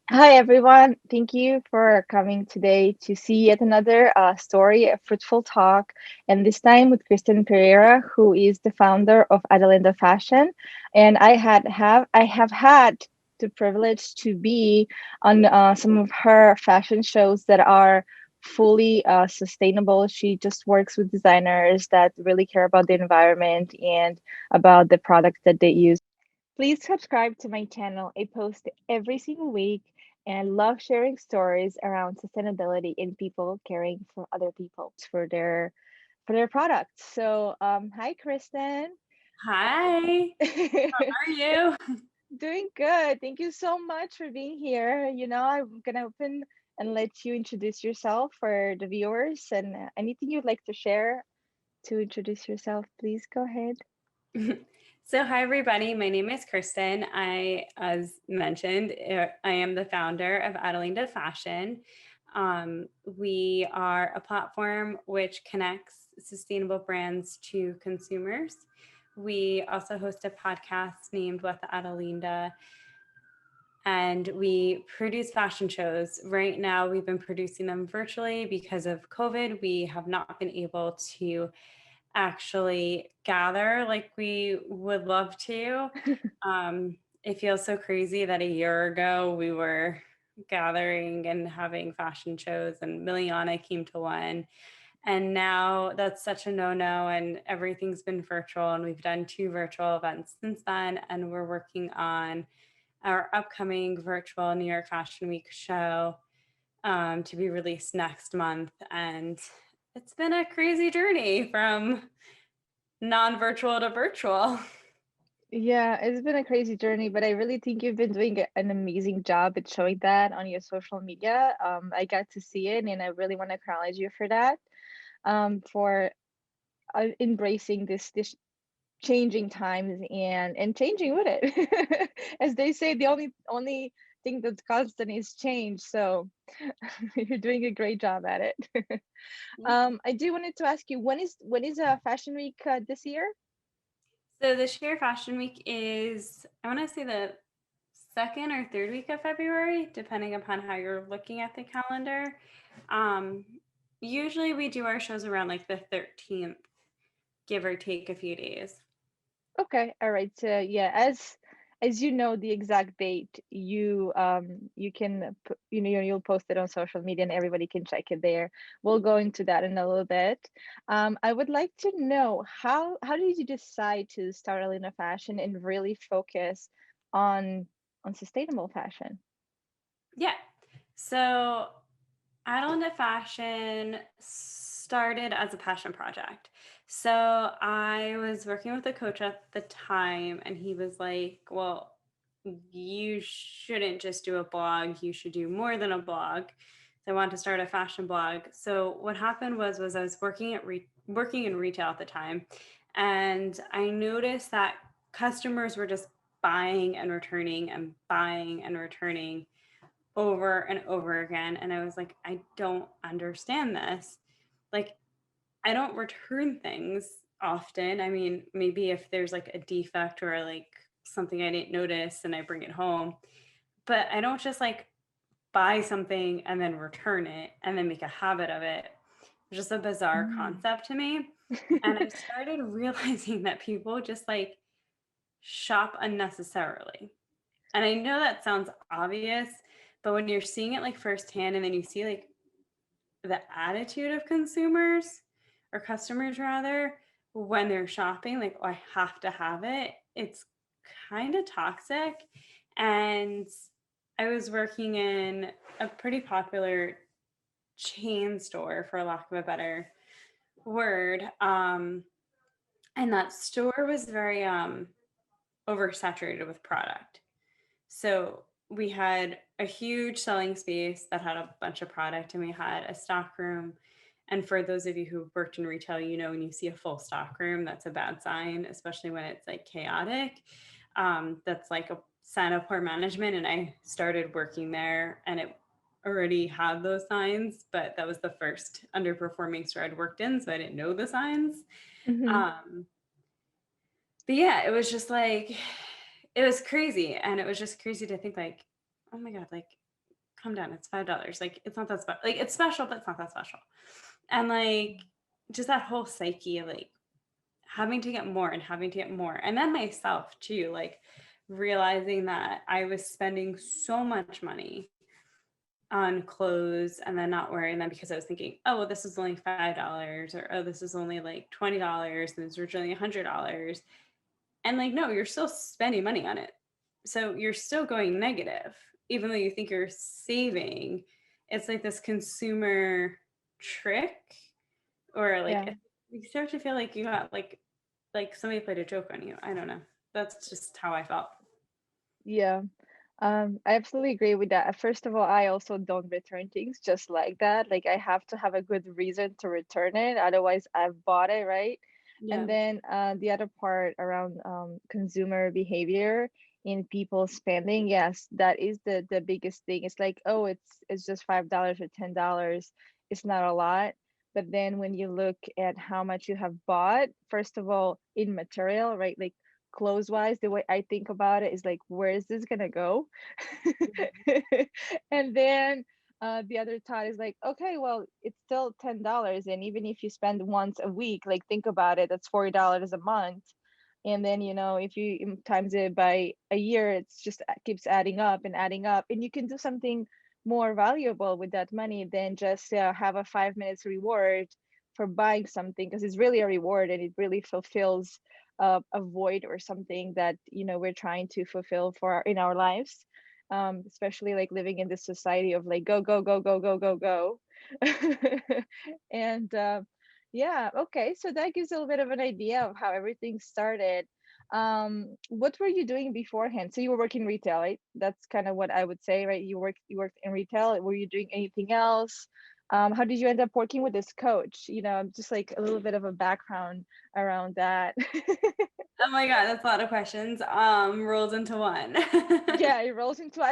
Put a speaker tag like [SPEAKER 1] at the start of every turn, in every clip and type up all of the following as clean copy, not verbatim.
[SPEAKER 1] Hi, everyone. Thank you for coming today to see yet another story of Fruitful Talk, and this time with Kristen Pereira, who is the founder of Adalinda Fashion. And I have had the privilege to be on some of her fashion shows that are fully sustainable. She just works with designers that really care about the environment and about the products that they use. Please subscribe to my channel. I post every single week and I love sharing stories around sustainability and people caring for other people for their products. So, hi Kristen.
[SPEAKER 2] Hi, how are you?
[SPEAKER 1] Doing good. Thank you so much for being here. I'm gonna open and let you introduce yourself for the viewers and anything you'd like to share to introduce yourself, please go ahead.
[SPEAKER 2] So, hi everybody. My name is Kristen. As mentioned, I am the founder of Adalinda Fashion. We are a platform which connects sustainable brands to consumers. We also host a podcast named With Adalinda, and we produce fashion shows. Right now, we've been producing them virtually because of COVID. We have not been able to actually gather like we would love to. It feels so crazy that a year ago we were gathering and having fashion shows, and Miliana came to one. And now that's such a no no, and everything's been virtual. And we've done two virtual events since then. And we're working on our upcoming virtual New York Fashion Week show to be released next month. And it's been a crazy journey from non-virtual to virtual.
[SPEAKER 1] Yeah, it's been a crazy journey, but I really think you've been doing an amazing job at showing that on your social media. I got to see it, and I really want to acknowledge you for that, for embracing this changing times and changing with it. As they say, the only thing that's constant is change. So you're doing a great job at it. I do wanted to ask you, when is Fashion Week this year?
[SPEAKER 2] So this year Fashion Week is, I want to say, the second or third week of February, depending upon how you're looking at the calendar. Um, Usually we do our shows around like the 13th, give or take a few days.
[SPEAKER 1] Okay, all right. So yeah, as you know the exact date, you can you'll post it on social media and everybody can check it there. We'll go into that in a little bit. I would like to know how did you decide to start Alina Fashion and really focus on sustainable fashion?
[SPEAKER 2] Yeah. So Adalinda Fashion started as a passion project. So I was working with a coach at the time, and he was like, well, you shouldn't just do a blog, you should do more than a blog. So I wanted to start a fashion blog. So what happened was I was working in retail at the time, and I noticed that customers were just buying and returning and buying and returning over and over again. And I was like, I don't understand this. Like, I don't return things often. I mean, maybe if there's like a defect or like something I didn't notice and I bring it home, but I don't just like buy something and then return it and then make a habit of it. It's just a bizarre
[SPEAKER 1] Mm.
[SPEAKER 2] concept to me. And I started realizing that people just like shop unnecessarily. And I know that sounds obvious, but when you're seeing it like firsthand and then you see like the attitude of consumers or customers rather when they're shopping, like, oh, I have to have it, it's kind of toxic. And I was working in a pretty popular chain store, for lack of a better word. And that store was very oversaturated with product. So we had a huge selling space that had a bunch of product, and we had a stock room. And for those of you who worked in retail, you know, when you see a full stock room, that's a bad sign, especially when it's like chaotic. That's like a sign of poor management. And I started working there, and it already had those signs, but that was the first underperforming store I'd worked in. So I didn't know the signs.
[SPEAKER 1] Hmm.
[SPEAKER 2] Um, but yeah, it was just like, it was crazy. And it was just crazy to think like, oh my God, like calm down, it's $5. Like, it's not that special. Like, it's special, but it's not that special. And like, just that whole psyche of like having to get more and having to get more. And then myself too, like realizing that I was spending so much money on clothes and then not wearing them because I was thinking, oh, well, this is only $5, or oh, this is only like $20, and it's originally $100. And like, no, you're still spending money on it. So you're still going negative, even though you think you're saving. It's like this consumer trick, or
[SPEAKER 1] Yeah.
[SPEAKER 2] like you start to feel like you got like somebody played a joke on you. I don't know. That's just how I felt.
[SPEAKER 1] Yeah. I absolutely agree with that. First of all, I also don't return things just like that. Like I have to have a good reason to return it. Otherwise, I've bought it, right? And
[SPEAKER 2] Yeah.
[SPEAKER 1] then the other part around consumer behavior in people spending, yes, that is the biggest thing. It's like, oh, it's just $5 or $10. It's not a lot. But then when you look at how much you have bought, first of all, in material, right? Like clothes wise, the way I think about it is like, where is this gonna go? And then the other thought is like, okay, well, it's still $10, and even if you spend once a week, like think about it, that's $40 a month. And then if you times it by a year, it's just keeps adding up, and you can do something more valuable with that money than just have a 5 minutes reward for buying something, because it's really a reward and it really fulfills a void or something that we're trying to fulfill in our lives, especially like living in this society of like go go go go go go go. And yeah, okay, so that gives a little bit of an idea of how everything started. What were you doing beforehand? So you were working retail, right? That's kind of what I would say, right? You worked in retail. Were you doing anything else? How did you end up working with this coach? Just like a little bit of a background around that.
[SPEAKER 2] Oh my God, that's a lot of questions. Rolled into one.
[SPEAKER 1] Yeah, it rolls into.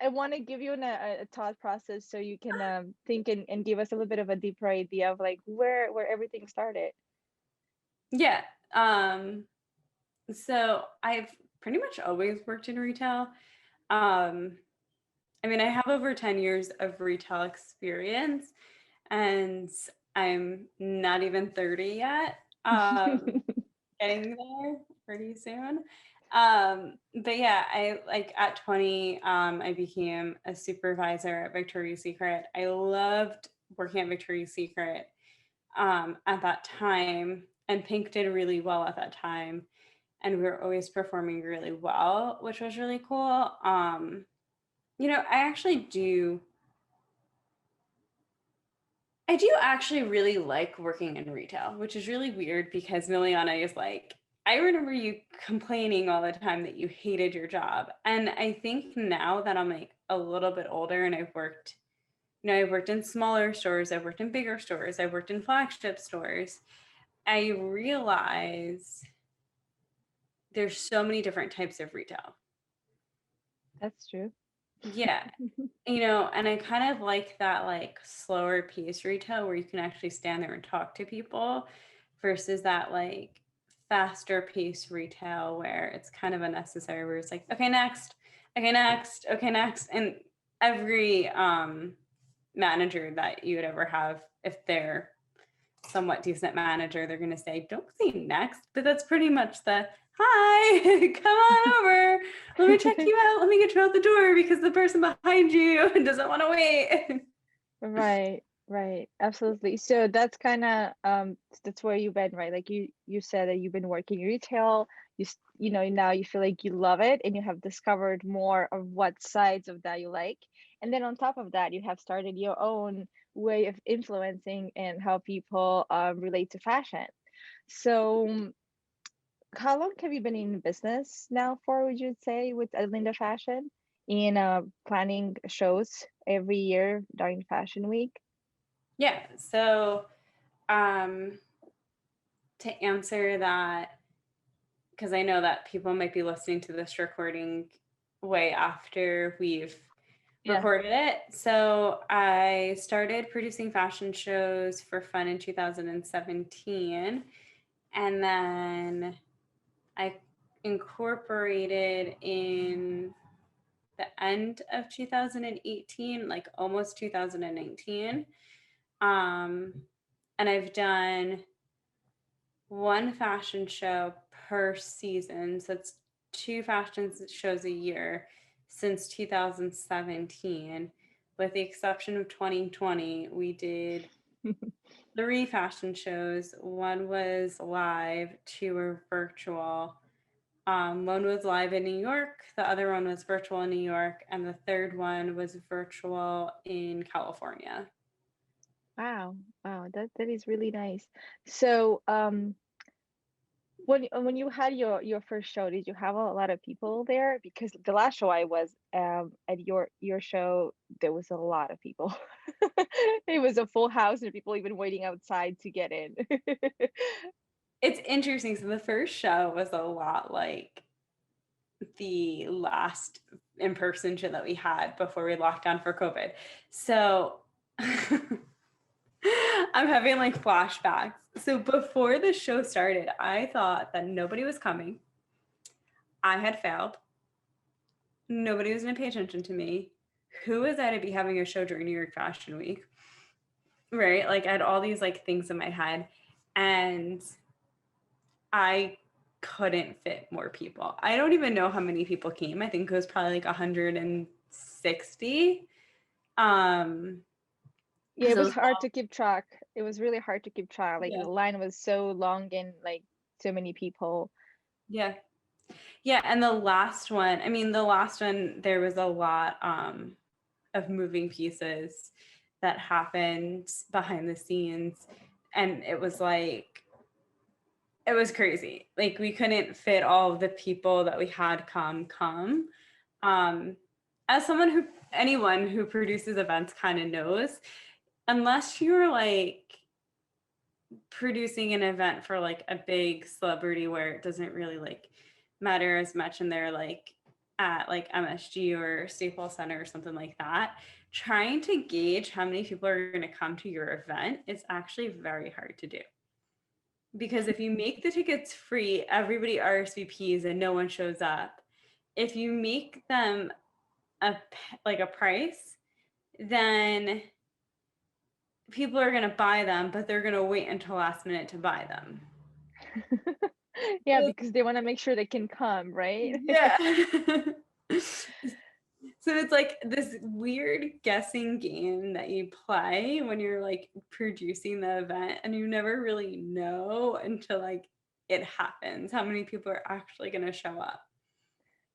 [SPEAKER 1] I want to give you a thought process so you can think and give us a little bit of a deeper idea of like where everything started.
[SPEAKER 2] Yeah. So I've pretty much always worked in retail. Um, I mean, I have over 10 years of retail experience, and I'm not even 30 yet. Getting there pretty soon. But yeah, I like at 20, I became a supervisor at Victoria's Secret. I loved working at Victoria's Secret at that time, and Pink did really well at that time. And we were always performing really well, which was really cool. I actually I do actually really like working in retail, which is really weird because Miliana is like, I remember you complaining all the time that you hated your job. And I think now that I'm like a little bit older and I've worked in smaller stores, I've worked in bigger stores, I've worked in flagship stores, I realize there's so many different types of retail.
[SPEAKER 1] That's true.
[SPEAKER 2] Yeah. And I kind of like that like slower pace retail where you can actually stand there and talk to people versus that like faster pace retail where it's kind of unnecessary, where it's like, okay, next, okay, next, okay, next. And every manager that you would ever have, if they're somewhat decent manager, they're going to say, don't say next. But that's pretty much the hi, come on over. Let me check you out. Let me get you out the door because the person behind you doesn't want to wait.
[SPEAKER 1] Right, right. Absolutely. So that's kind of that's where you've been, right? Like you said that you've been working retail. Now you feel like you love it and you have discovered more of what sides of that you like. And then on top of that, you have started your own way of influencing and how people relate to fashion. So how long have you been in business now for, would you say, with Adalinda Fashion in planning shows every year during Fashion Week?
[SPEAKER 2] Yeah. So um, to answer that, because I know that people might be listening to this recording way after we've
[SPEAKER 1] Yeah.
[SPEAKER 2] recorded it. So I started producing fashion shows for fun in 2017. And then I incorporated in the end of 2018, like almost 2019. Um, and I've done one fashion show per season. So it's two fashion shows a year since 2017. With the exception of 2020, we did three fashion shows. One was live, two were virtual. One was live in New York, the other one was virtual in New York, and the third one was virtual in California.
[SPEAKER 1] Wow, wow, that is really nice. So, when you had your first show, did you have a lot of people there? Because the last show I was at your show, there was a lot of people. It was a full house and people even waiting outside to get in.
[SPEAKER 2] It's interesting. So the first show was a lot like the last in-person show that we had before we locked down for COVID. So I'm having like flashbacks. So before the show started, I thought that nobody was coming. I had failed. Nobody was going to pay attention to me. Who was I to be having a show during New York Fashion Week? Right? Like I had all these like things in my head and I couldn't fit more people. I don't even know how many people came. I think it was probably like 160. Um,
[SPEAKER 1] Yeah, it
[SPEAKER 2] so it
[SPEAKER 1] was
[SPEAKER 2] was
[SPEAKER 1] hard to keep track. It was really hard to keep track. Like
[SPEAKER 2] yeah,
[SPEAKER 1] the line was so long and like so many people.
[SPEAKER 2] yeah, yeah. And the last one, I mean, the last one, there was a lot of moving pieces that happened behind the scenes, and it was like it was crazy. Like we couldn't fit all of the people that we had come. Um, as someone who anyone who produces events kind of knows, unless you're like producing an event for like a big celebrity where it doesn't really like matter as much and they're like at like MSG or Staples Center or something like that, trying to gauge how many people are going to come to your event is actually very hard to do. Because if you make the tickets free, everybody RSVPs and no one shows up. If you make them a like a price, then people are going to buy them, but they're going to wait until last minute to buy them.
[SPEAKER 1] Yeah,
[SPEAKER 2] So,
[SPEAKER 1] because they want to make sure they can come, right?
[SPEAKER 2] yeah. So it's like this weird guessing game that you play when you're like producing the event and you never really know until like it happens how many people are actually going to show up.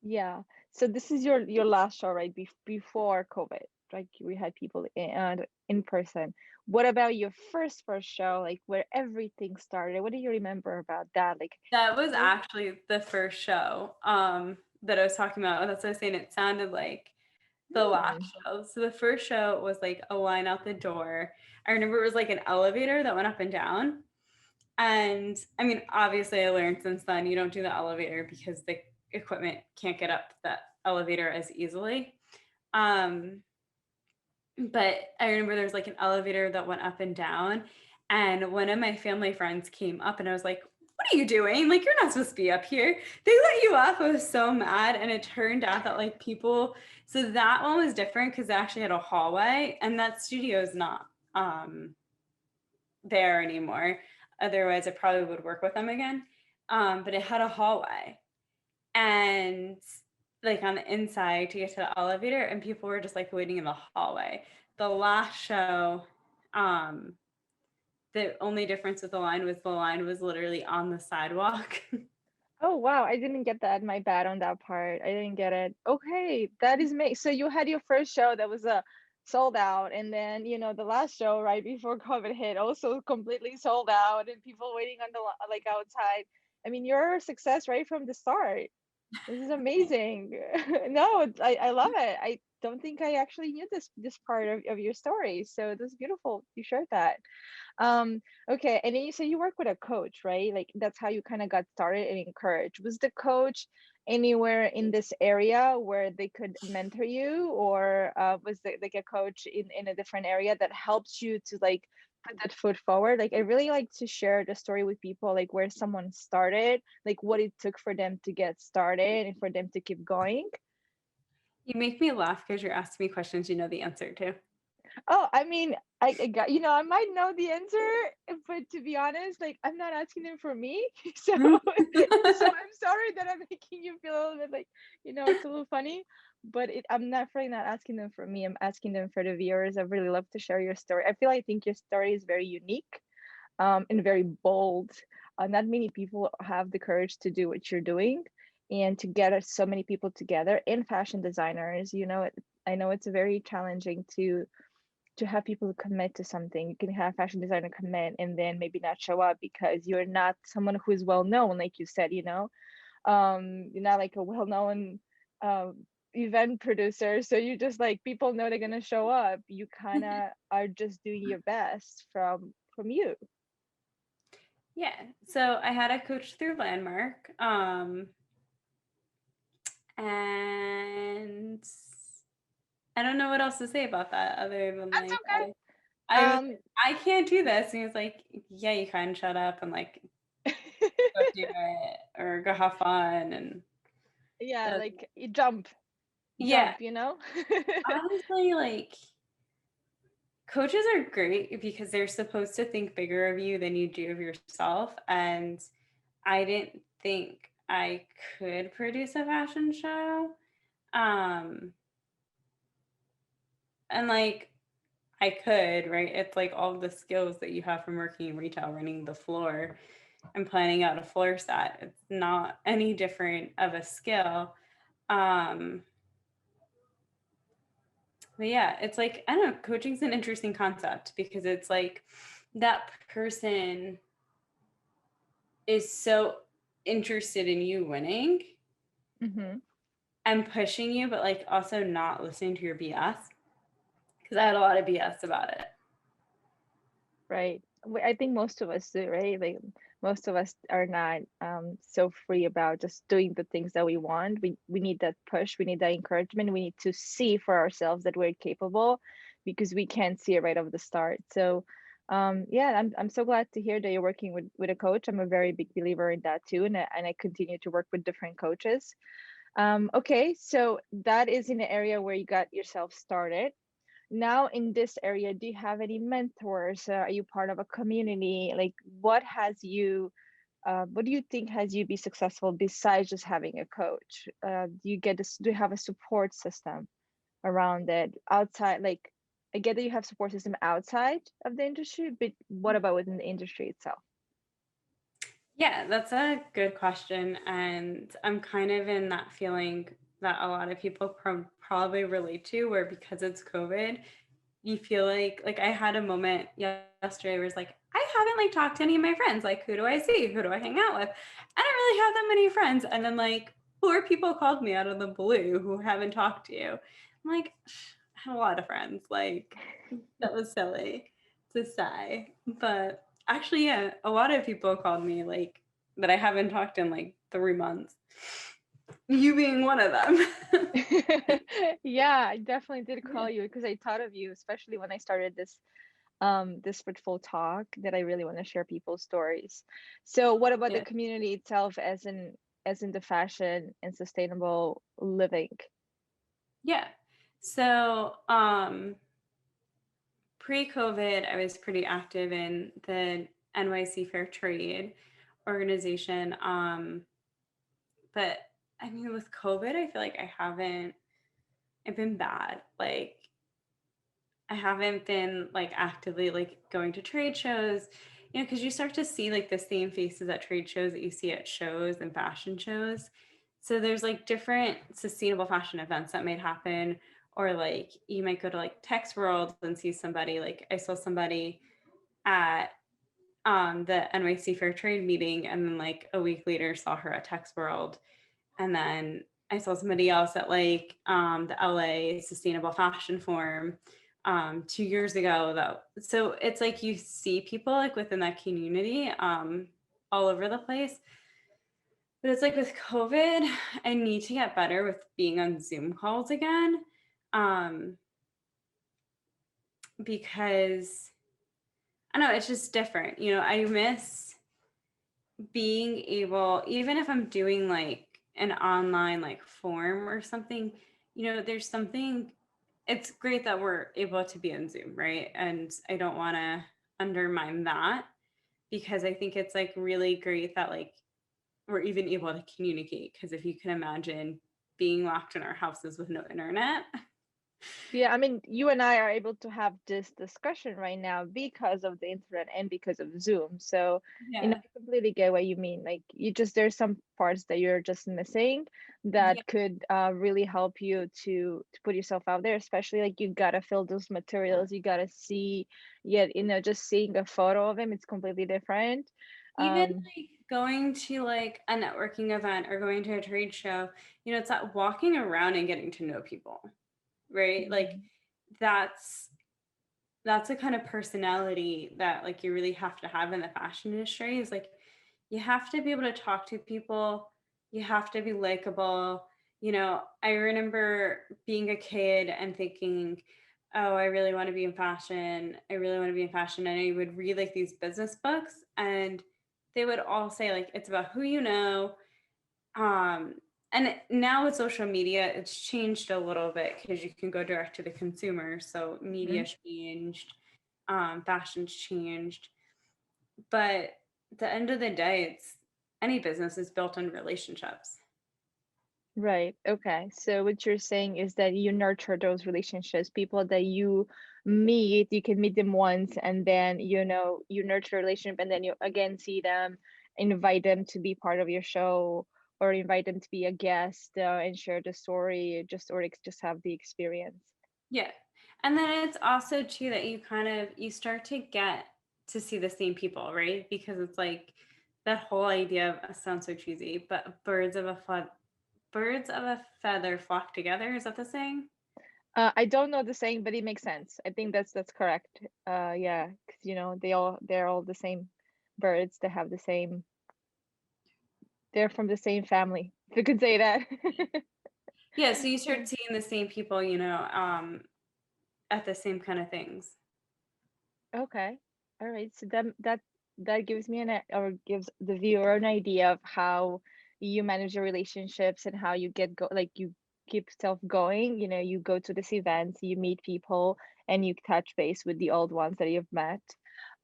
[SPEAKER 1] Yeah. So this is your last show, right? Before COVID, like we had people in person. What about your first show, like where everything started? What do you remember about that? Like,
[SPEAKER 2] That was
[SPEAKER 1] what?
[SPEAKER 2] actually the first show that I was talking about. That's what I was saying. It sounded like the last
[SPEAKER 1] Hmm.
[SPEAKER 2] show. So the first show was like a line out the door. I remember it was like an elevator that went up and down. And I mean, obviously, I learned since then you don't do the elevator because the equipment can't get up the elevator as easily. Um, but I remember there was like an elevator that went up and down. And one of my family friends came up and I was like, what are you doing? Like, you're not supposed to be up here. They let you up. I was so mad. And it turned out that like people, so that one was different because they actually had a hallway and that studio is not there anymore. Otherwise, I probably would work with them again. But it had a hallway and like on the inside to get to the elevator, and people were just like waiting in the hallway. The last show, um, the only difference with the line was literally on the sidewalk.
[SPEAKER 1] Oh wow, I didn't get that. My bad on that part. I didn't get it. Okay, that is me. So you had your first show that was a sold out, and then the last show right before COVID hit also completely sold out, and people waiting on the like outside. I mean, you're a success right from the start. This is amazing. No, I love it. I don't think I actually knew this part of your story. So that's beautiful. You shared that. Um, okay, and then you say you work with a coach, right? Like that's how you kind of got started and encouraged. Was the coach anywhere in this area where they could mentor you, or was there like a coach in a different area that helps you to like put that foot forward? Like I really like to share the story with people, like where someone started, like what it took for them to get started and for them to keep going.
[SPEAKER 2] You make me laugh because you're asking me questions you know the answer to.
[SPEAKER 1] Oh, I mean, I got, I might know the answer, but to be honest, like I'm not asking them for me. So so I'm sorry that I'm making you feel a little bit like, it's a little funny, but I'm definitely not asking them for me. I'm asking them for the viewers. I really love to share your story. I think your story is very unique, and very bold. Not many people have the courage to do what you're doing and to get so many people together and fashion designers. I know it's very challenging to have people commit to something. You can have fashion designer commit and then maybe not show up because you're not someone who is well known, like you said. You're not like a well known event producer, so you just like people know they're gonna show up. You kind of are just doing your best from you.
[SPEAKER 2] Yeah. So I had a coach through Landmark. And I don't know what else to say about that other than
[SPEAKER 1] That's
[SPEAKER 2] like
[SPEAKER 1] okay.
[SPEAKER 2] I was
[SPEAKER 1] Um,
[SPEAKER 2] like, I can't do this. And he was like, yeah, you can shut up and like go do it or go have fun. And
[SPEAKER 1] yeah,
[SPEAKER 2] so,
[SPEAKER 1] like you jump,
[SPEAKER 2] yeah,
[SPEAKER 1] jump.
[SPEAKER 2] honestly, like coaches are great because they're supposed to think bigger of you than you do of yourself. And I didn't think I could produce a fashion show. Um, and like I could, right? It's like all the skills that you have from working in retail, running the floor and planning out a floor set. It's not any different of a skill. Um, but yeah, it's like, I don't know, coaching's an interesting concept because it's like that person is so interested in you winning
[SPEAKER 1] Hmm.
[SPEAKER 2] and pushing you, but like also not listening to your BS. Because I had a lot of BS about it.
[SPEAKER 1] Right. I think most of us do, right? Like most of us are not so free about just doing the things that we want. We need that push, we need that encouragement, we need to see for ourselves that we're capable because we can't see it right off the start. So yeah, I'm so glad to hear that you're working with a coach. I'm a very big believer in that too, and I continue to work with different coaches. Okay, so that is in the area where you got yourself started. Now in this area, do you have any mentors? Are you part of a community? Like what do you think has you be successful besides just having a coach? Do you have a support system around it outside? Like I get that you have support system outside of the industry, but what about within the industry itself?
[SPEAKER 2] Yeah, that's a good question. And I'm kind of in that feeling that a lot of people probably relate to, where because it's COVID, you feel like I had a moment yesterday where it's like, I haven't like talked to any of my friends. Like, who do I see? Who do I hang out with? I don't really have that many friends. And then like 4 people called me out of the blue who haven't talked to you. I'm like, I have a lot of friends. Like, that was silly to say. But actually, yeah, a lot of people called me like that I haven't talked in like 3 months. You being one of them.
[SPEAKER 1] Yeah, I definitely did
[SPEAKER 2] Yeah.
[SPEAKER 1] call you because I thought of you, especially when I started this Fruitful Talk, that I really want to share people's stories. So what about the
[SPEAKER 2] Yeah.
[SPEAKER 1] community itself as in the fashion and sustainable living?
[SPEAKER 2] Yeah. So, pre-COVID, I was pretty active in the NYC Fair Trade organization. But I mean, with COVID, I feel like I've been bad. Like, I haven't been like actively like going to trade shows, because you start to see like the same faces at trade shows that you see at shows and fashion shows. So there's like different sustainable fashion events that might happen, or like you might go to like Tex World and see somebody. Like I saw somebody at the NYC Fair Trade meeting, and then like a week later saw her at Tex World, and then I saw somebody else at like the LA Sustainable Fashion Forum 2 years ago. Though, so it's like you see people like within that community all over the place. But it's like with COVID, I need to get better with being on Zoom calls again, um, because I don't know, it's just different. I miss being able, even if I'm doing like an online like form or something, there's something, it's great that we're able to be on Zoom, right? And I don't want to undermine that, because I think it's like really great that like we're even able to communicate. Because if you can imagine being locked in our houses with no internet.
[SPEAKER 1] Yeah, I mean, you and I are able to have this discussion right now because of the internet and because of Zoom. So,
[SPEAKER 2] Yeah.
[SPEAKER 1] I completely get what you mean. Like, there's some parts that you're just missing
[SPEAKER 2] Yeah.
[SPEAKER 1] that could really help you to put yourself out there, especially like you gotta fill those materials, you gotta see, yet, just seeing a photo of him, it's completely different.
[SPEAKER 2] Even
[SPEAKER 1] Um,
[SPEAKER 2] like going to like a networking event or going to a trade show, it's that walking around and getting to know people, right? Like
[SPEAKER 1] mhm.
[SPEAKER 2] that's that's a kind of personality that like you really have to have in the fashion industry, is like you have to be able to talk to people, you have to be likable. I remember being a kid and thinking, oh, I really want to be in fashion, I really want to be in fashion, and I would read like these business books, and they would all say like it's about who you know. um and now with social media, it's changed a little bit because you can go direct to the consumer. So media
[SPEAKER 1] Mhm.
[SPEAKER 2] changed, fashion's changed. But at the end of the day, it's any business is built on relationships.
[SPEAKER 1] Right. Okay. So what you're saying is that you nurture those relationships, people that you meet, you can meet them once and then, you nurture a relationship and then you again see them, invite them to be part of your show or invite them to be a guest and share the story, just have the experience.
[SPEAKER 2] Yeah. And then it's also too that you start to get to see the same people, right? Because it's like that whole idea of, sounds so cheesy, but birds of a feather flock together. Is that the saying?
[SPEAKER 1] I don't know the saying, but it makes sense. I think that's correct. Yeah, 'cause, they're all the same birds. They're from the same family, if you could say that.
[SPEAKER 2] Yeah, so you start seeing the same people, at the same kind of things.
[SPEAKER 1] Okay. All right. So that gives me or gives the viewer an idea of how you manage your relationships and how you like you keep stuff going. You go to these events, you meet people, and you touch base with the old ones that you've met.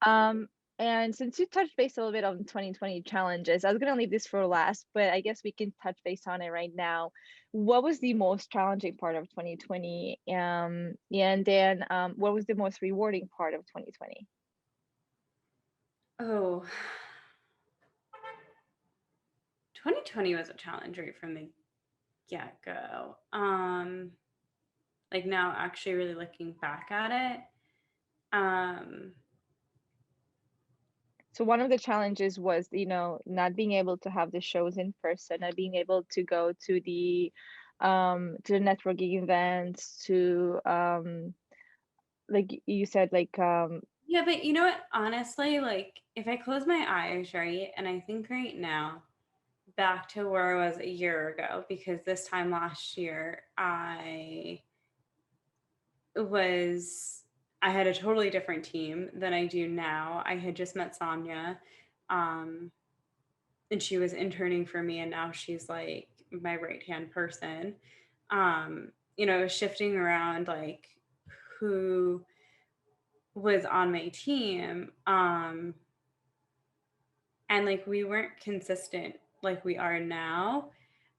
[SPEAKER 1] Um, and since you touched base a little bit on 2020 challenges, I was gonna leave this for last, but I guess we can touch base on it right now. What was the most challenging part of 2020? And then what was the most rewarding part of 2020?
[SPEAKER 2] Oh, 2020 was a challenge right from the get-go. Like now actually really looking back at it. Um,
[SPEAKER 1] So one of the challenges was, not being able to have the shows in person, not being able to go to the networking events, to like you said, like
[SPEAKER 2] yeah, but you know what? Honestly, like if I close my eyes, right, and I think right now back to where I was a year ago, because this time last year was I had a totally different team than I do now. I had just met Sonia, um, and she was interning for me, and now she's like my right hand person. Shifting around like who was on my team, and like we weren't consistent like we are now,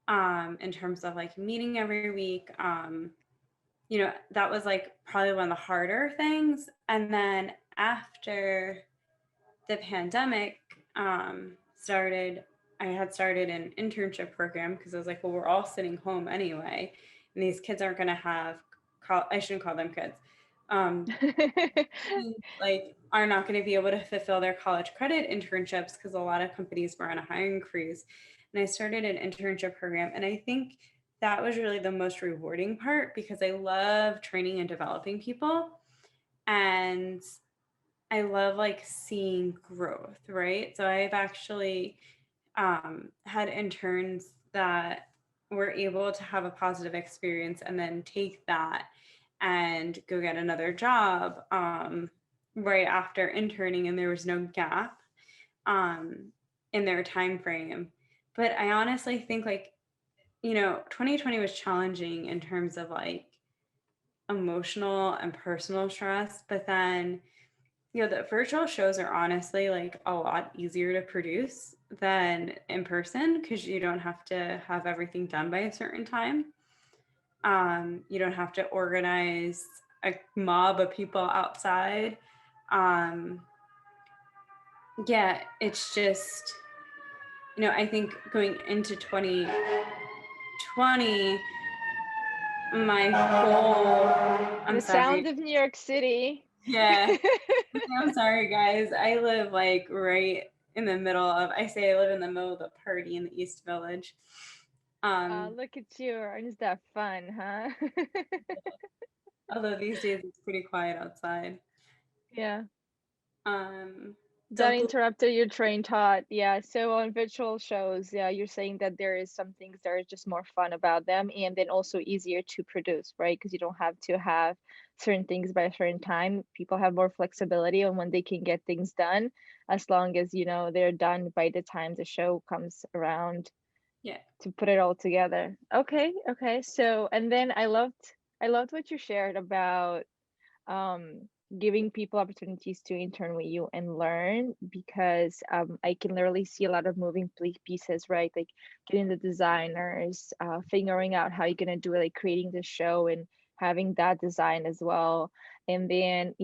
[SPEAKER 2] in terms of like meeting every week. That was like probably one of the harder things. And then after the pandemic started, I had started an internship program because I was like, well, we're all sitting home anyway, and these kids aren't going to have, I shouldn't call them kids, um, like are not going to be able to fulfill their college credit internships because a lot of companies were on a hiring freeze. And I started an internship program, and I think that was really the most rewarding part because I love training and developing people, and I love like seeing growth, right? So I've actually had interns that were able to have a positive experience and then take that and go get another job, right after interning, and there was no gap um, in their time frame. But I honestly think like 2020 was challenging in terms of like emotional and personal stress, but then the virtual shows are honestly like a lot easier to produce than in person because you don't have to have everything done by a certain time. You don't have to organize a mob of people outside. Um, yeah, it's just, I think going into 2020, my whole, I'm
[SPEAKER 1] The sound
[SPEAKER 2] sorry.
[SPEAKER 1] of New York City.
[SPEAKER 2] Yeah. I'm sorry, guys. I live like right in the middle of, I say I live in the middle of the party in the East Village.
[SPEAKER 1] Look at you. Aren't that fun, huh?
[SPEAKER 2] Although these days it's pretty quiet outside.
[SPEAKER 1] Yeah.
[SPEAKER 2] Um,
[SPEAKER 1] That
[SPEAKER 2] the
[SPEAKER 1] interrupted your train thought. Yeah. So on virtual shows, yeah, you're saying that there is some things that are just more fun about them and then also easier to produce, right? Because you don't have to have certain things by a certain time. People have more flexibility on when they can get things done, as long as, they're done by the time the show comes around
[SPEAKER 2] yeah,
[SPEAKER 1] to put it all together. Okay, okay. So, and then I loved what you shared about um, giving people opportunities to intern with you and learn, because I can literally see a lot of moving pieces, right? Like getting the designers, figuring out how you're gonna do it, like creating the show and having that design as well, and then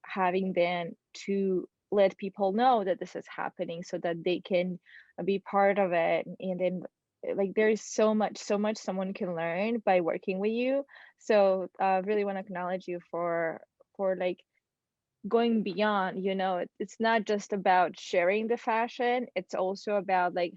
[SPEAKER 1] having then to let people know that this is happening so that they can be part of it, and then like there's so much someone can learn by working with you. So really want to acknowledge you for like going beyond, it's not just about sharing the fashion, it's also about like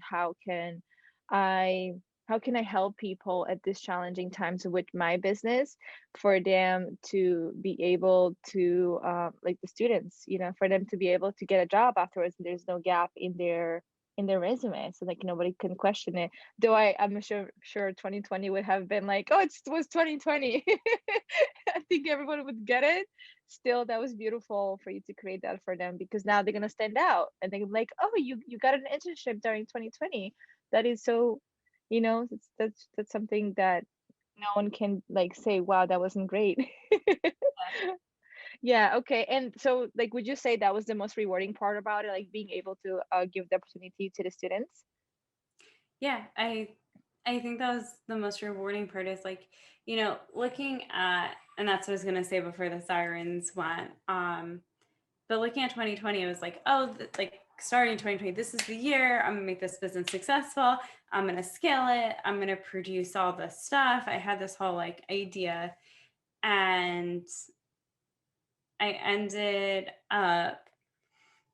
[SPEAKER 1] i how can I help people at this challenging times with my business, for them to be able to like the students, for them to be able to get a job afterwards, and there's no gap in their resume, so like nobody can question it. Though I'm sure 2020 would have been like, oh, it was 2020. I think everyone would get it. Still, that was beautiful for you to create that for them, because now they're gonna stand out and they're like, oh, you got an internship during 2020. That is so, that's something that no one can like say, wow, that wasn't great. Yeah, okay. And so like would you say that was the most rewarding part about it, like being able to give the opportunity to the students?
[SPEAKER 2] yeah. I think that was the most rewarding part is like, looking at, and that's what I was gonna say before the sirens went. But looking at 2020, it was like, oh, like starting 2020, this is the year. I'm gonna make this business successful. I'm gonna scale it. I'm gonna produce all this stuff. I had this whole like idea, and I ended up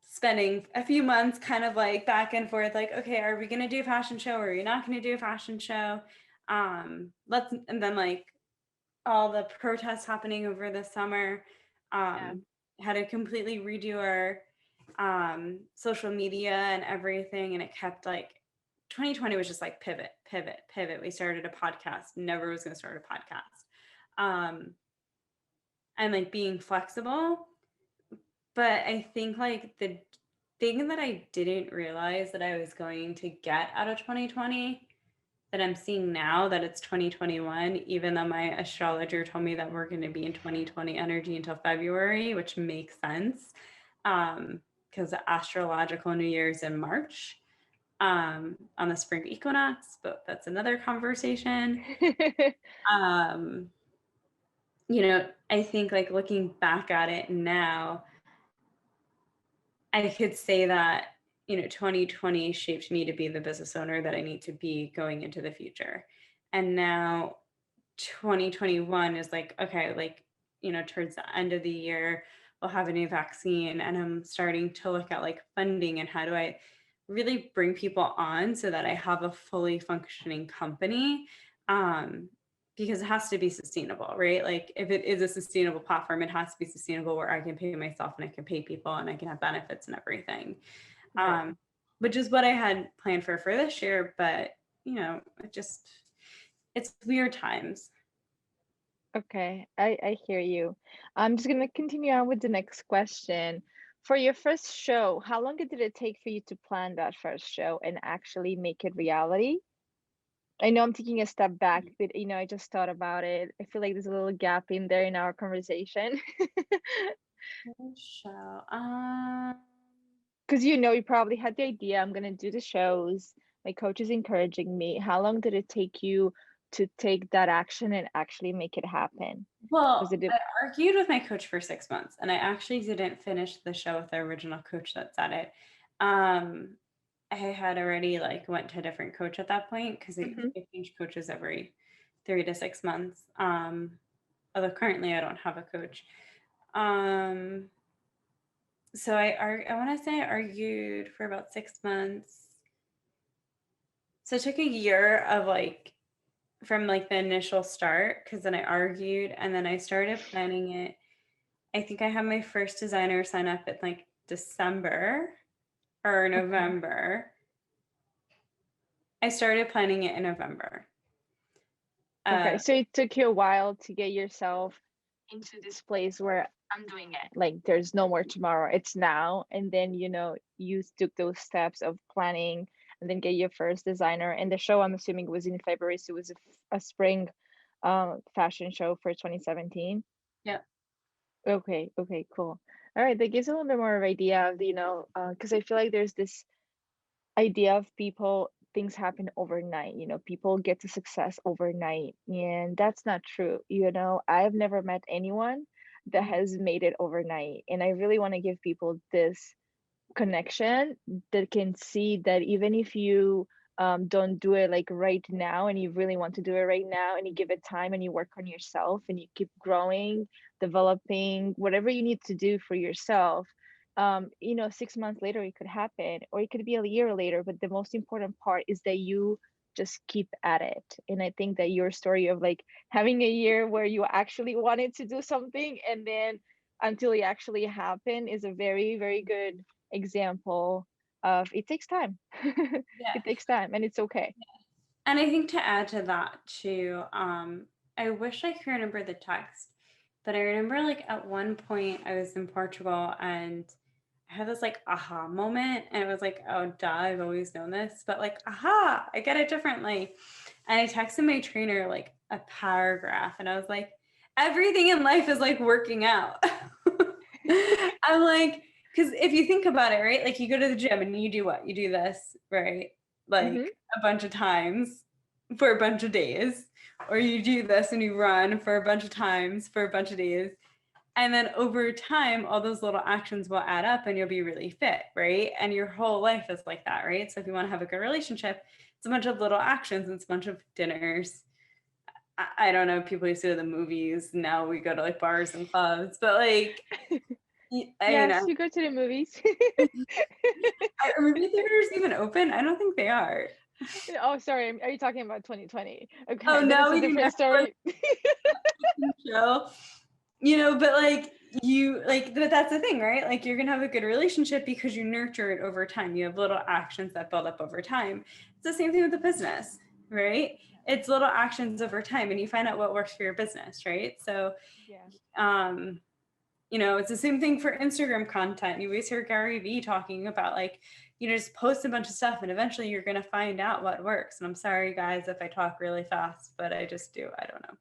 [SPEAKER 2] spending a few months kind of like back and forth, like, okay, are we gonna do a fashion show or are we not gonna do a fashion show? And then like all the protests happening over the summer,
[SPEAKER 1] Yeah.
[SPEAKER 2] um, had to completely redo our social media and everything. And it kept like 2020 was just like pivot, pivot, pivot. We started a podcast, never was going to start a podcast. And like being flexible. But I think like the thing that I didn't realize that I was going to get out of 2020 that I'm seeing now that it's 2021, even though my astrologer told me that we're going to be in 2020 energy until February, which makes sense because the astrological New Year's in March on the spring equinox, but that's another conversation. Um, I think like looking back at it now, I could say that 2020 shaped me to be the business owner that I need to be going into the future. And now 2021 is like, okay, like, towards the end of the year, we'll have a new vaccine. And I'm starting to look at like funding and how do I really bring people on so that I have a fully functioning company. Um, because it has to be sustainable, right? Like if it is a sustainable platform, it has to be sustainable where I can pay myself and I can pay people and I can have benefits and everything.
[SPEAKER 1] Right.
[SPEAKER 2] Um, which is what I had planned for this year, but it just it's weird times.
[SPEAKER 1] Okay, I hear you. I'm just gonna continue on with the next question. For your first show, how long did it take for you to plan that first show and actually make it reality? I know I'm taking a step back, but I just thought about it. I feel like there's a little gap in there in our conversation.
[SPEAKER 2] Show.
[SPEAKER 1] Because you probably had the idea, I'm gonna do the shows. My coach is encouraging me. How long did it take you to take that action and actually make it happen? Was
[SPEAKER 2] Well,
[SPEAKER 1] it
[SPEAKER 2] I argued with my coach for 6 months, and I actually didn't finish the show with the original coach that said it. Um, I had already like went to a different coach at that point because I
[SPEAKER 1] Mhm.
[SPEAKER 2] change coaches every 3 to 6 months. Although currently I don't have a coach. Um, so I want to say I argued for about 6 months. So it took a year of like from like the initial start because then I argued and then I started planning it. I think I had my first designer sign up in like December or
[SPEAKER 1] Okay.
[SPEAKER 2] November. I started planning it in November.
[SPEAKER 1] Okay.
[SPEAKER 2] Uh,
[SPEAKER 1] So it took you a while to get yourself into this place where I'm doing it. Like there's no more tomorrow. It's now. And then, you took those steps of planning and then get your first designer. And the show, I'm assuming, was in February. So it was a spring fashion show for 2017.
[SPEAKER 2] yeah.
[SPEAKER 1] Okay. Okay. Cool. All right. That gives a little bit more of idea of, because I feel like there's this idea of people things happen overnight, people get to success overnight, and that's not true. I've never met anyone that has made it overnight, and I really want to give people this connection that can see that even if you don't do it like right now and you really want to do it right now and you give it time and you work on yourself and you keep growing, developing whatever you need to do for yourself, 6 months later it could happen or it could be a year later, but the most important part is that you just keep at it. And I think that your story of like having a year where you actually wanted to do something and then until it actually happened is a very, very good example of it takes time.
[SPEAKER 2] Yeah.
[SPEAKER 1] It takes time and it's okay.
[SPEAKER 2] And I think to add to that too, I wish I could remember the text, but I remember like at one point I was in Portugal and I had this like aha moment, and it was like, oh, duh, I've always known this, but like, aha, I get it differently. And I texted my trainer like a paragraph, and I was like, everything in life is like working out. I'm like, because if you think about it, right, like you go to the gym and you do what? You do this, right?
[SPEAKER 1] Hmm.
[SPEAKER 2] Like a bunch of times for a bunch of days, or you do this and you run for a bunch of times for a bunch of days. And then over time, all those little actions will add up and you'll be really fit, right? And your whole life is like that, right? So if you want to have a good relationship, it's a bunch of little actions and it's a bunch of dinners. I don't know, people used to go to the movies. Now we go to like bars and clubs, but like, I mean,
[SPEAKER 1] Yes, you go to the movies.
[SPEAKER 2] are movie theaters even open? I don't think they are.
[SPEAKER 1] Oh, sorry. Are you talking about 2020?
[SPEAKER 2] Oh,
[SPEAKER 1] Okay, then it's
[SPEAKER 2] now
[SPEAKER 1] a
[SPEAKER 2] we do
[SPEAKER 1] different
[SPEAKER 2] Netflix
[SPEAKER 1] story.
[SPEAKER 2] show. But like you like but that's the thing, right? Like you're gonna have a good relationship because you nurture it over time. You have little actions that build up over time. It's the same thing with the business, right? It's little actions over time and you find out what works for your business, right? So
[SPEAKER 1] Yeah.
[SPEAKER 2] um it's the same thing for Instagram content. You always hear Gary Vee talking about like, just post a bunch of stuff and eventually you're going to find out what works. And I'm sorry, guys, if I talk really fast, but I just do. I don't know.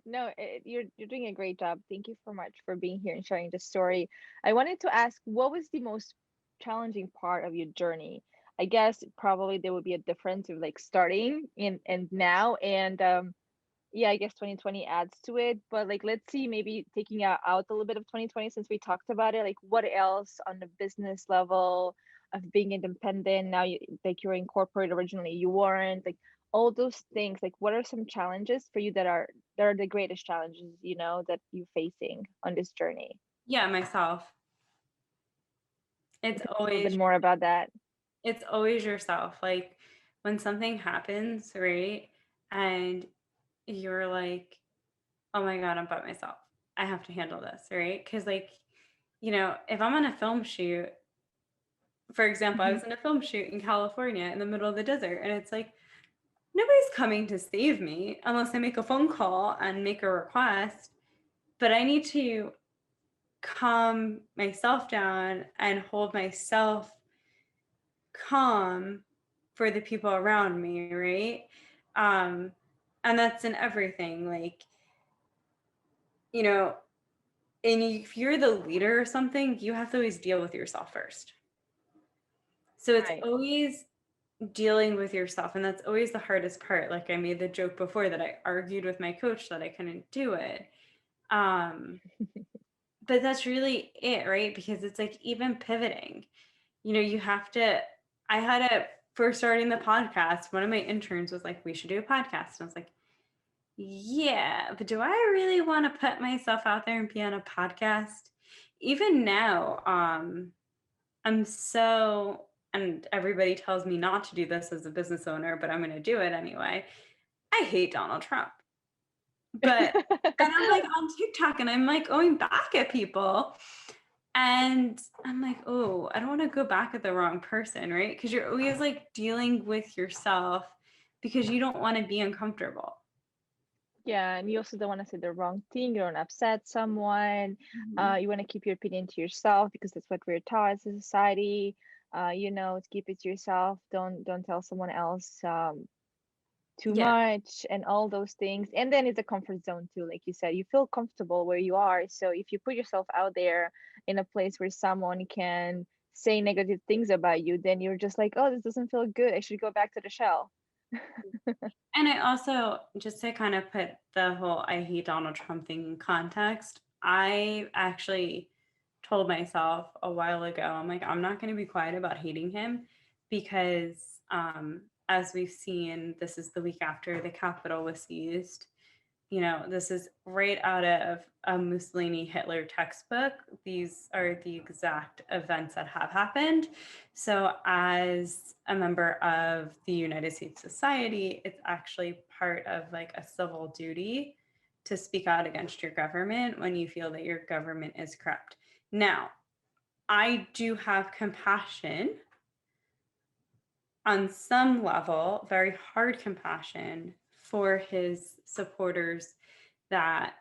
[SPEAKER 1] No, you're doing a great job. Thank you so much for being here and sharing the story. I wanted to ask, what was the most challenging part of your journey? I guess probably there would be a difference of like starting in and now, and yeah, I guess 2020 adds to it. But like, let's see, maybe taking out a little bit of 2020 since we talked about it. Like, what else on the business level of being independent? Now like you're in corporate originally, you weren't. Like all those things. Like, what are some challenges for you that are the greatest challenges that you're facing on this journey?
[SPEAKER 2] Yeah, myself. It's
[SPEAKER 1] Tell us a little bit
[SPEAKER 2] always
[SPEAKER 1] more about that.
[SPEAKER 2] it's always yourself. Like when something happens, right? And you're like, "Oh my god, I'm by myself. I have to handle this," right? Cuz like, if I'm on a film shoot, for example, I
[SPEAKER 1] Hmm.
[SPEAKER 2] was in a film shoot in California in the middle of the desert and it's like nobody's coming to save me unless I make a phone call and make a request. But I need to calm myself down and hold myself calm for the people around me, right? Um, and that's in everything. Like, you know, and if you're the leader or something, you have to always deal with yourself first. So it's
[SPEAKER 1] Right.
[SPEAKER 2] always dealing with yourself. And that's always the hardest part. Like I made the joke before that I argued with my coach that I couldn't do it. Um, but that's really it, right? Because it's like even pivoting, you have to. I had a first starting the podcast, one of my interns was like, we should do a podcast. And I was like, yeah, but do I really want to put myself out there and be on a podcast? Even now, I'm so, and everybody tells me not to do this as a business owner, but I'm going to do it anyway. I hate Donald Trump. But, and I'm like on TikTok and I'm like going back at people. And I'm like, oh, I don't want to go back at the wrong person, right? Because you're always like dealing with yourself because you don't want to be uncomfortable.
[SPEAKER 1] Yeah, and you also don't want to say the wrong thing. You don't upset someone.
[SPEAKER 2] Mhm.
[SPEAKER 1] You want to keep your opinion to yourself because that's what we're taught as a society. To keep it to yourself. Don't tell someone else too
[SPEAKER 2] Yeah.
[SPEAKER 1] much and all those things. And then it's a comfort zone too, like you said. You feel comfortable where you are. So if you put yourself out there in a place where someone can say negative things about you, then you're just like, oh, this doesn't feel good. I should go back to the shell.
[SPEAKER 2] And I also, just to kind of put the whole I hate Donald Trump thing in context, I actually told myself a while ago, I'm like, I'm not going to be quiet about hating him because, as we've seen, this is the week after the Capitol was seized. This is right out of a Mussolini Hitler textbook. These are the exact events that have happened. So, as a member of the United States Society, it's actually part of like a civil duty to speak out against your government when you feel that your government is corrupt. Now, I do have compassion on some level, very hard compassion for his supporters that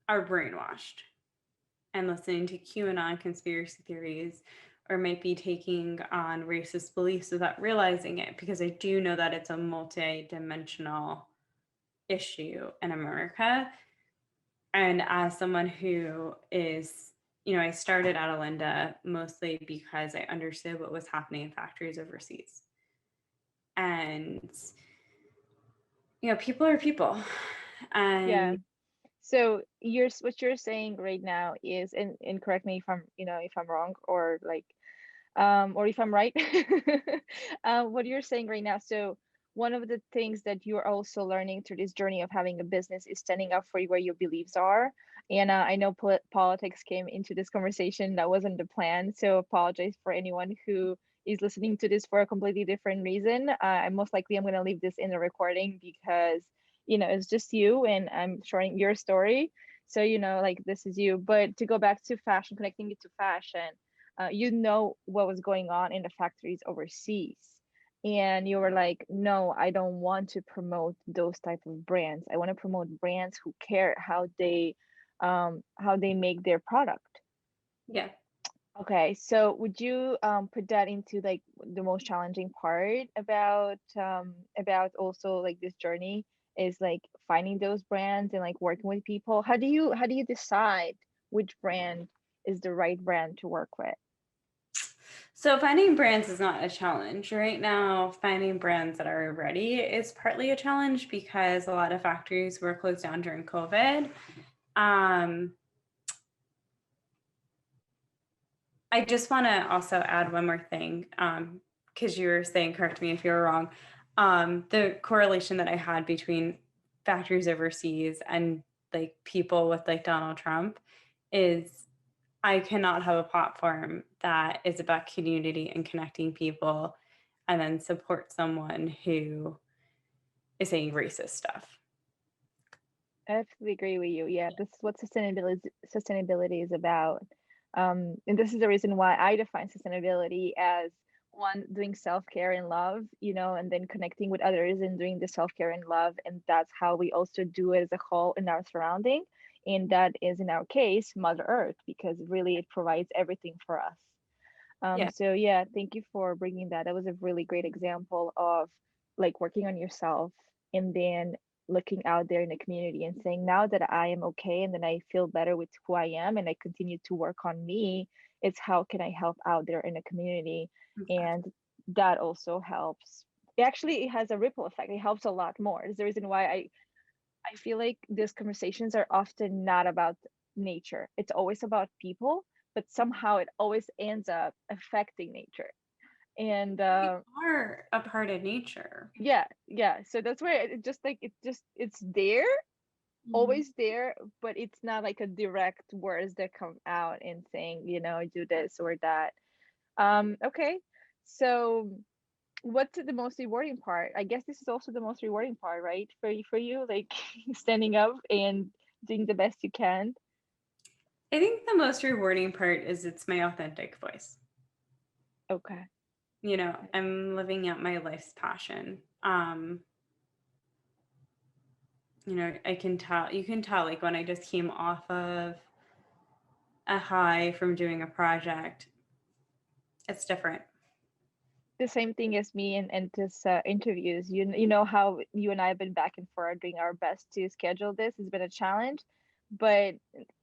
[SPEAKER 2] are brainwashed and listening to QAnon conspiracy theories or might be taking on racist beliefs without realizing it, because I do know that it's a multi-dimensional issue in America. And as someone who is, I started Adalinda mostly because I understood what was happening in factories overseas. And, people are people.
[SPEAKER 1] Yeah.
[SPEAKER 2] And
[SPEAKER 1] So what you're saying right now is, and correct me if I'm wrong, or if I'm right. What you're saying right now. So one of the things that you're also learning through this journey of having a business is standing up for where your beliefs are. And I know politics came into this conversation. That wasn't the plan. So apologize for anyone who is listening to this for a completely different reason. I'm most likely I'm going to leave this in the recording because it's just you and I'm sharing your story. So like this is you. But to go back to fashion, connecting it to fashion, what was going on in the factories overseas, and you were like, no, I don't want to promote those type of brands. I want to promote brands who care how they make their product.
[SPEAKER 2] yeah.
[SPEAKER 1] Okay, so would you put that into like the most challenging part about also like this journey is like finding those brands and like working with people? How do you decide which brand is the right brand to work with?
[SPEAKER 2] So finding brands is not a challenge. Right now, finding brands that are ready is partly a challenge because a lot of factories were closed down during COVID. Um, I just want to also add one more thing, because you were saying, correct me if you're wrong, the correlation that I had between factories overseas and like people with like Donald Trump is I cannot have a platform that is about community and connecting people and then support someone who is saying racist stuff.
[SPEAKER 1] I absolutely agree with you. Yeah, this is what sustainability is about. And this is the reason why I define sustainability as one, doing self-care and love, and then connecting with others and doing the self-care and love. And that's how we also do it as a whole in our surrounding. And that is in our case, Mother Earth, because really it provides everything for us.
[SPEAKER 2] Yeah,
[SPEAKER 1] So yeah, thank you for bringing that. That was a really great example of like working on yourself and then looking out there in the community and saying, now that I am okay and then I feel better with who I am and I continue to work on me, it's how can I help out there in the community?
[SPEAKER 2] exactly.
[SPEAKER 1] And that also helps. It has a ripple effect. It helps a lot more. It's the reason why I feel like these conversations are often not about nature. It's always about people, but somehow it always ends up affecting nature. And
[SPEAKER 2] We are a part of nature.
[SPEAKER 1] yeah, yeah. So that's where it just like it's there,
[SPEAKER 2] Mhm.
[SPEAKER 1] always there, but it's not like a direct words that come out and saying, do this or that. Okay. So what's the most rewarding part? I guess this is also the most rewarding part, right? For you, like standing up and doing the best you can.
[SPEAKER 2] I think the most rewarding part is it's my authentic voice.
[SPEAKER 1] Okay.
[SPEAKER 2] I'm living out my life's passion. I can tell, you can tell, like when I just came off of a high from doing a project, it's different.
[SPEAKER 1] The same thing as me and this interviews. You know how you and I have been back and forth doing our best to schedule this. It's been a challenge, but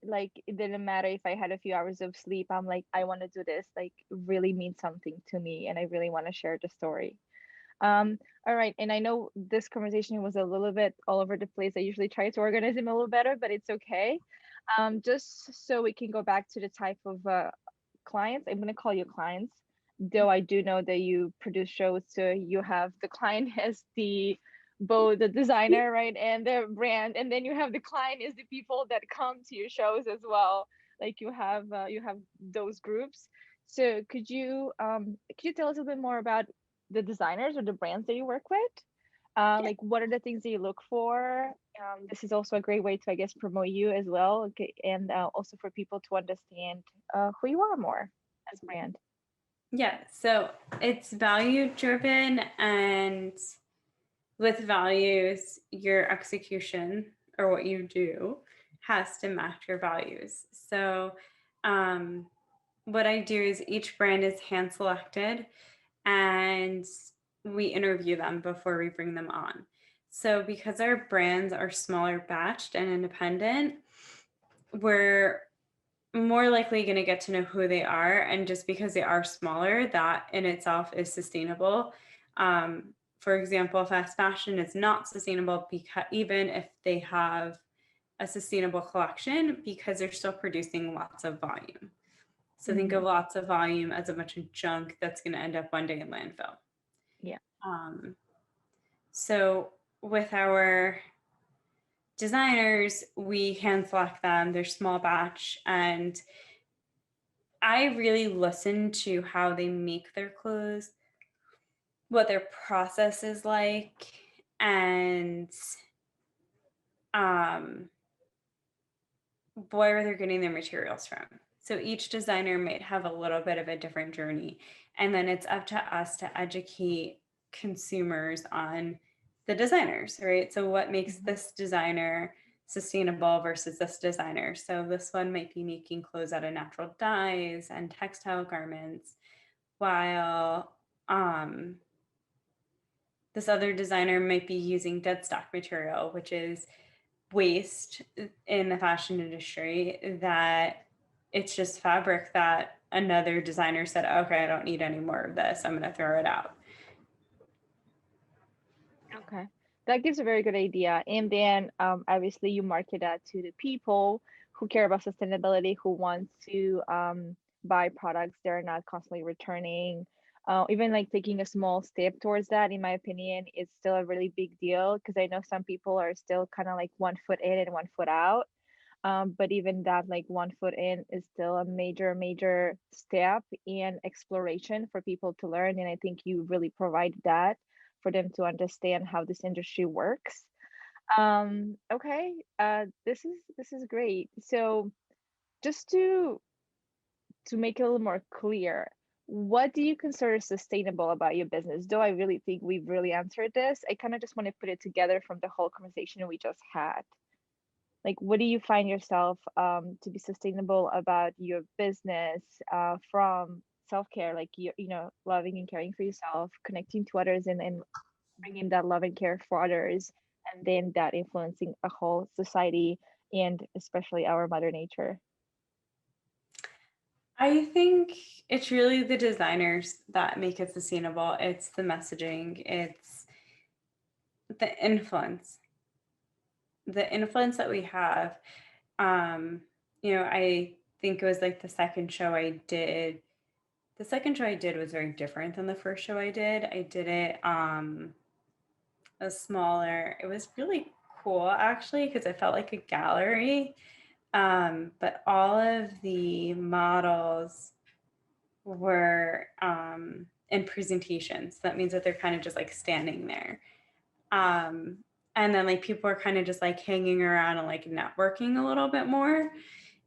[SPEAKER 1] like it didn't matter if I had a few hours of sleep. I'm like, I want to do this. Like, really means something to me, and I really want to share the story. All right, and I know this conversation was a little bit all over the place. I usually try to organize them a little better, but it's okay. Just so we can go back to the type of clients, I'm gonna call you clients, though I do know that you produce shows, so you have the client as the both the designer, right, and the brand, and then you have the client is the people that come to your shows as well. Like you have those groups. So could you tell us a little bit more about the designers or the brands that you work with?
[SPEAKER 2] Yeah.
[SPEAKER 1] Like what are the things that you look for? This is also a great way to, I guess, promote you as well, okay, and also for people to understand who you are more as a brand.
[SPEAKER 2] Yeah. So it's value driven, and with values, your execution or what you do has to match your values. So, um, what I do is each brand is hand selected and we interview them before we bring them on. So, because our brands are smaller batched and independent, we're more likely going to get to know who they are. And just because they are smaller, that in itself is sustainable. For example, fast fashion is not sustainable because even if they have a sustainable collection, because they're still producing lots of volume. So think of
[SPEAKER 1] Hmm.
[SPEAKER 2] lots of volume as a bunch of junk that's going to end up one day in landfill.
[SPEAKER 1] Yeah.
[SPEAKER 2] Um, so with our designers, we hand select them, they're small batch, and I really listen to how they make their clothes, what their process is like, and um, where they're getting their materials from. So each designer might have a little bit of a different journey. And then it's up to us to educate consumers on the designers, right? So what makes
[SPEAKER 1] Hmm.
[SPEAKER 2] this designer sustainable versus this designer? So this one might be making clothes out of natural dyes and textile garments, while this other designer might be using dead stock material, which is waste in the fashion industry, that it's just fabric that another designer said, okay, I don't need any more of this, I'm going to throw it out.
[SPEAKER 1] Okay. That gives a very good idea. And then obviously you market that to the people who care about sustainability, who want to buy products they're not constantly returning. Even like taking a small step towards that, in my opinion, is still a really big deal because I know some people are still kind of like 1 foot in and 1 foot out. But even that, like 1 foot in, is still a major, major step in exploration for people to learn. And I think you really provide that for them to understand how this industry works. Okay, this is great. So just to make it a little more clear, what do you consider sustainable about your business? Though I really think we've really answered this, I kind of just want to put it together from the whole conversation we just had. Like, what do you find yourself to be sustainable about your business from self-care, like loving and caring for yourself, connecting to others, and bringing that love and care for others, and then that influencing a whole society and especially our mother nature.
[SPEAKER 2] I think it's really the designers that make it sustainable. It's the messaging, it's the influence that we have. Um, I think it was like the second show I did. The second show I did was very different than the first show I did. I did it a smaller. It was really cool actually because it felt like a gallery. But all of the models were in presentations. That means that they're kind of just like standing there. Um, and then like people are kind of just like hanging around and like networking a little bit more.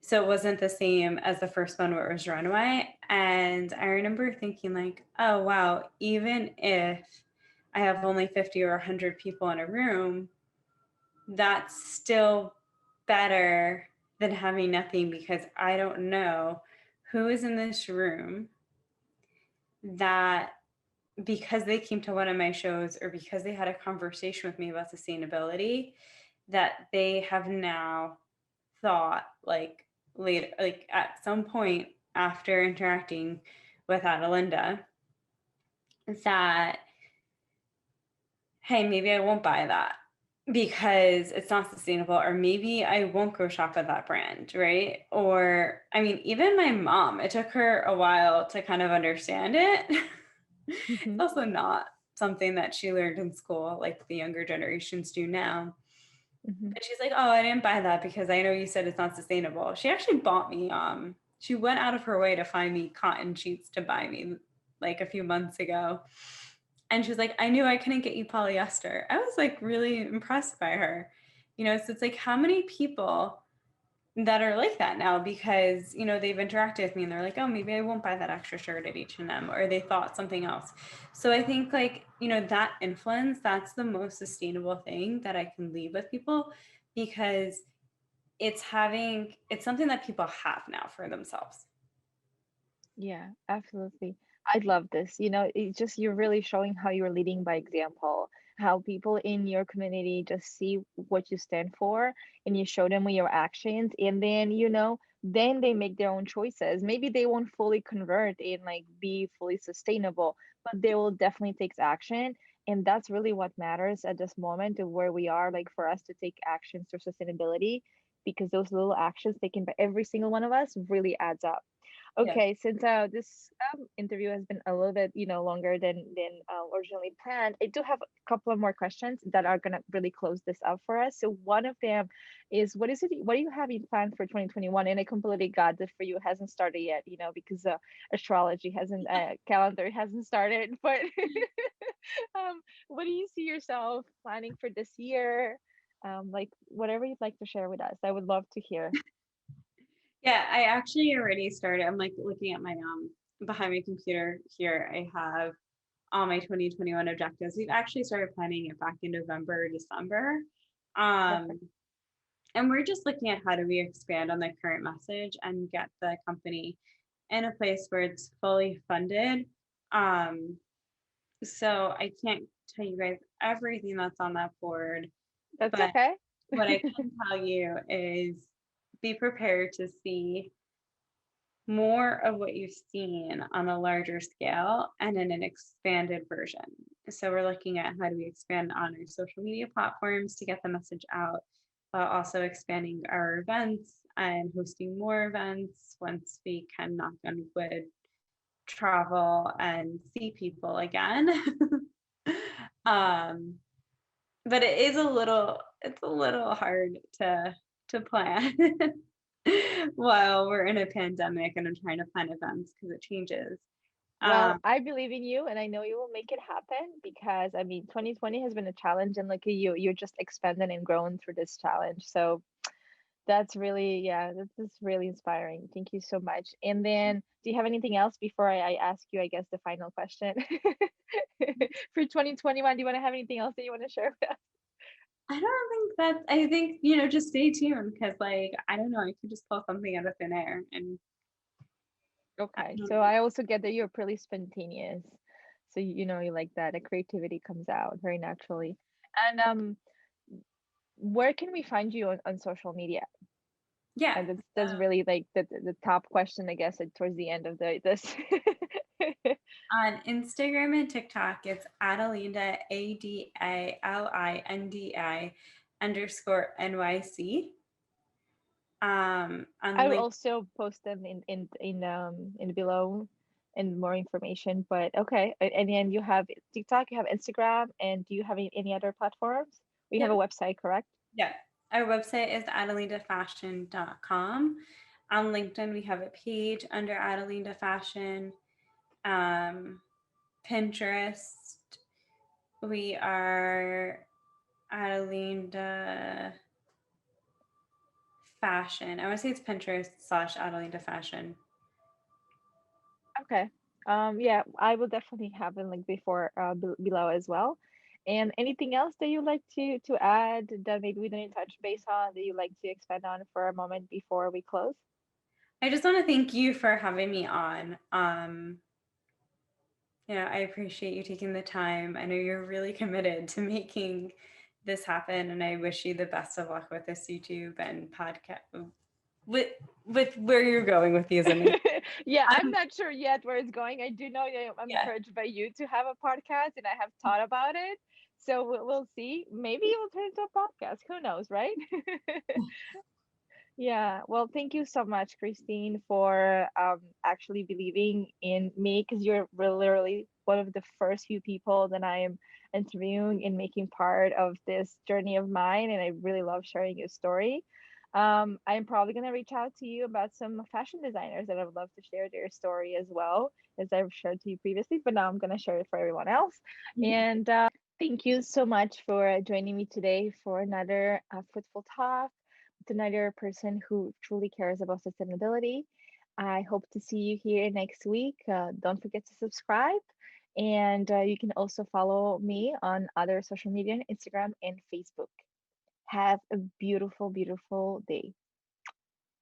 [SPEAKER 2] So it wasn't the same as the first one where it was runway. And I remember thinking like, oh wow, even if I have only 50 or 100 people in a room, that's still better than having nothing because I don't know who is in this room that because they came to one of my shows or because they had a conversation with me about sustainability that they have now thought like later like at some point after interacting with Adalinda that hey, maybe I won't buy that because it's not sustainable, or maybe I won't go shop at that brand, right? Or, I mean, even my mom, it took her a while to kind of understand it. It's
[SPEAKER 1] Hmm.
[SPEAKER 2] also not something that she learned in school like the younger generations do now.
[SPEAKER 1] Hmm.
[SPEAKER 2] But she's like, oh, I didn't buy that because I know you said it's not sustainable. She actually bought me, she went out of her way to find me cotton sheets to buy me like a few months ago. And she was like, I knew I couldn't get you polyester. I was like really impressed by her. So it's like how many people that are like that now because they've interacted with me and they're like, oh, maybe I won't buy that extra shirt at H&M, or they thought something else. So I think like that influence, that's the most sustainable thing that I can leave with people because it's something that people have now for themselves.
[SPEAKER 1] Yeah, absolutely. I love this. It's just you're really showing how you're leading by example, how people in your community just see what you stand for and you show them with your actions. And then they make their own choices. Maybe they won't fully convert and like be fully sustainable, but they will definitely take action. And that's really what matters at this moment of where we are, like for us to take actions for sustainability, because those little actions taken by every single one of us really adds up.
[SPEAKER 2] Yeah.
[SPEAKER 1] Okay, since this interview has been a little bit, longer than originally planned, I do have a couple of more questions that are gonna really close this up for us. So one of them is, what do you have in plan for 2021? And I completely got that for you, it hasn't started yet, because astrology hasn't, calendar hasn't started. But what do you see yourself planning for this year? Like whatever you'd like to share with us, I would love to hear.
[SPEAKER 2] Yeah, I actually already started. I'm like looking at my behind my computer here. I have all my 2021 objectives. We've actually started planning it back in November, December.
[SPEAKER 1] Perfect.
[SPEAKER 2] Um, and we're just looking at how do we expand on the current message and get the company in a place where it's fully funded. Um, so I can't tell you guys everything that's on that board,
[SPEAKER 1] That's
[SPEAKER 2] but
[SPEAKER 1] okay.
[SPEAKER 2] what I can tell you is be prepared to see more of what you've seen on a larger scale and in an expanded version. So we're looking at how do we expand on our social media platforms to get the message out, while also expanding our events and hosting more events once we can, knock on wood, travel and see people again. um, but it's a little hard to plan while we're in a pandemic and I'm trying to plan events because it changes.
[SPEAKER 1] Well,
[SPEAKER 2] Um,
[SPEAKER 1] I believe in you and I know you will make it happen, because I mean 2020 has been a challenge, and look at you, you're just expanding and growing through this challenge. So that's really, yeah, that's really inspiring. Thank you so much. And then do you have anything else before I ask you, I guess, the final question for 2021? Do you want to have anything else that you want to share with us?
[SPEAKER 2] I think, just stay tuned because like, I don't know, I could just pull something out of thin air and
[SPEAKER 1] Okay, so
[SPEAKER 2] Um,
[SPEAKER 1] I also get that you're pretty spontaneous. So you like that. The creativity comes out very naturally. And where can we find you on social media?
[SPEAKER 2] yeah.
[SPEAKER 1] And that's really like the top question, I guess, towards the end of the this.
[SPEAKER 2] On Instagram and TikTok, it's Adalinda, ADALINDI _NYC. On
[SPEAKER 1] I will
[SPEAKER 2] link,
[SPEAKER 1] also post them in below and more information. But okay, and then you have TikTok, you have Instagram, and do you have any other platforms? We have a
[SPEAKER 2] yep,
[SPEAKER 1] website, correct?
[SPEAKER 2] yeah. Our website is adalindafashion.com. On LinkedIn, we have a page under Adalinda Fashion. Um, Pinterest, we are Adalinda Fashion. I want to say it's Pinterest / Adalinda Fashion.
[SPEAKER 1] Okay. Yeah, I will definitely have a link before below as well. And anything else that you'd like to add that maybe we didn't touch base on that you'd like to expand on for a moment before we close?
[SPEAKER 2] I just want to thank you for having me on. I appreciate you taking the time. I know you're really committed to making this happen, and I wish you the best of luck with this YouTube and podcast with with where you're going with these. And
[SPEAKER 1] Yeah, I'm not sure yet where it's going. I do know that I'm
[SPEAKER 2] yeah,
[SPEAKER 1] encouraged by you to have a podcast, and I have thought about it. So we'll see. Maybe it will turn into a podcast. Who knows, right? Yeah, well, thank you so much, Christine, for actually believing in me because you're literally one of the first few people that I am interviewing and making part of this journey of mine. And I really love sharing your story. I'm probably going to reach out to you about some fashion designers that I would love to share their story as well, as I've shared to you previously, but now I'm going to share it for everyone else. And thank you so much for joining me today for another fruitful talk with another person who truly cares about sustainability. I hope to see you here next week. Don't forget to subscribe. And you can also follow me on other social media, Instagram and Facebook. Have a beautiful, beautiful day.